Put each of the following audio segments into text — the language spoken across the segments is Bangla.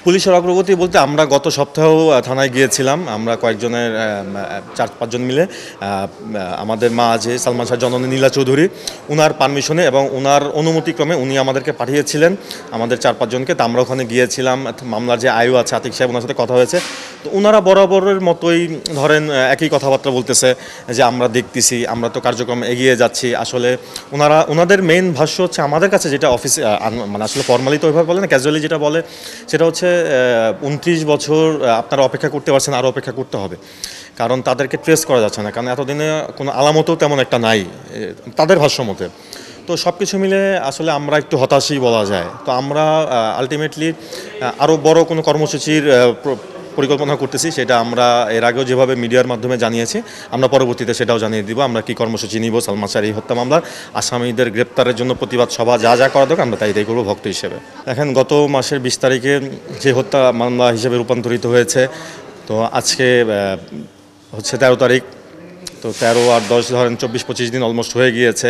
পুলিশের অগ্রগতি বলতে আমরা গত সপ্তাহেও থানায় গিয়েছিলাম। আমরা কয়েকজনের 4-5 জন মিলে আমাদের মা যে সালমান শাহ জননী নীলা চৌধুরী, ওনার পারমিশনে এবং ওনার অনুমতিক্রমে উনি আমাদেরকে পাঠিয়েছিলেন আমাদের 4-5 জনকে। তো আমরা ওখানে গিয়েছিলাম। মামলার যে আয়ু আছে আতিক সাহেব, ওনার সাথে কথা হয়েছে। তো ওনারা বরাবরের মতোই ধরেন একই কথাবার্তা বলতেছে যে আমরা দেখতেছি, আমরা তো কার্যক্রম এগিয়ে যাচ্ছি। আসলে ওনাদের মেইন ভাষ্য হচ্ছে আমাদের কাছে যেটা অফিসে মানে আসলে ফর্মালি তো ওইভাবে বলে না, ক্যাজুয়ালি যেটা বলে সেটা হচ্ছে 29 বছর আপনারা অপেক্ষা করতে পারছেন, আরও অপেক্ষা করতে হবে, কারণ তাদেরকে ট্রেস করা যাচ্ছে না, কারণ এতদিনে কোনো আলামতও তেমন একটা নাই তাদের ভাষ্য মতে। তো সব কিছু মিলে আসলে আমরা একটু হতাশই বলা যায়। তো আমরা আলটিমেটলি আরও বড় কোনো কর্মসূচির পরিকল্পনা করতেছি, সেটা আমরা এর আগেও যেভাবে মিডিয়ার মাধ্যমে জানিয়েছি, আমরা পরবর্তীতে সেটাও জানিয়ে দিব আমরা কি কর্মসূচি নিব। সালমান শাহর এই হত্যা মামলার আসামিদের গ্রেপ্তারের জন্য প্রতিবাদ সভা যা যা করা দরকার আমরা তাই করবো ভক্ত হিসেবে। দেখেন, গত মাসের 20 তারিখে যে হত্যা মামলা হিসেবে রূপান্তরিত হয়েছে, তো আজকে হচ্ছে 13 তারিখ। তো 13 আর 10 ধরেন 24-25 দিন অলমোস্ট হয়ে গিয়েছে।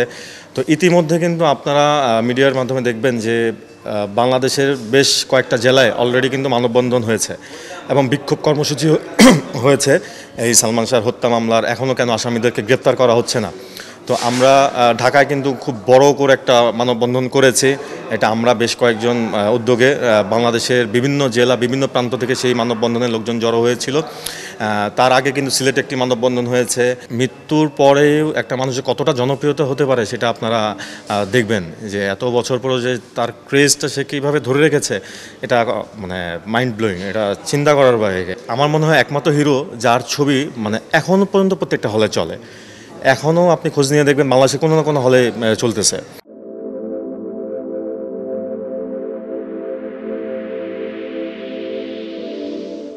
তো ইতিমধ্যে কিন্তু আপনারা মিডিয়ার মাধ্যমে দেখবেন যে বাংলাদেশের বেশ কয়েকটা জেলায় অলরেডি কিন্তু মানববন্ধন হয়েছে এবং বিক্ষোভ কর্মসূচি হয়েছে এই সালমান শাহর হত্যা মামলার এখনও কেন আসামিদেরকে গ্রেপ্তার করা হচ্ছে না। তো আমরা ঢাকায় কিন্তু খুব বড় করে একটা মানববন্ধন করেছি। এটা আমরা বেশ কয়েকজন উদ্যোগে বাংলাদেশের বিভিন্ন জেলা বিভিন্ন প্রান্ত থেকে সেই মানববন্ধনে লোকজন জড়ো হয়েছিল। তার আগে কিন্তু সিলেটে একটি মানববন্ধন হয়েছে। মৃত্যুর পরেও একটা মানুষের কতটা জনপ্রিয়তা হতে পারে সেটা আপনারা দেখবেন, যে এত বছর পরেও যে তার ক্রেজটা সে কীভাবে ধরে রেখেছে, এটা মানে মাইন্ড ব্লোয়িং, এটা চিন্তা করার বাইরে। আমার মনে হয় একমাত্র হিরো যার ছবি মানে এখনও পর্যন্ত প্রত্যেকটা হলে চলে। এখনও আপনি খোঁজ নিয়ে দেখবেন বাংলাদেশে কোনো না কোনো হলে চলতেছে।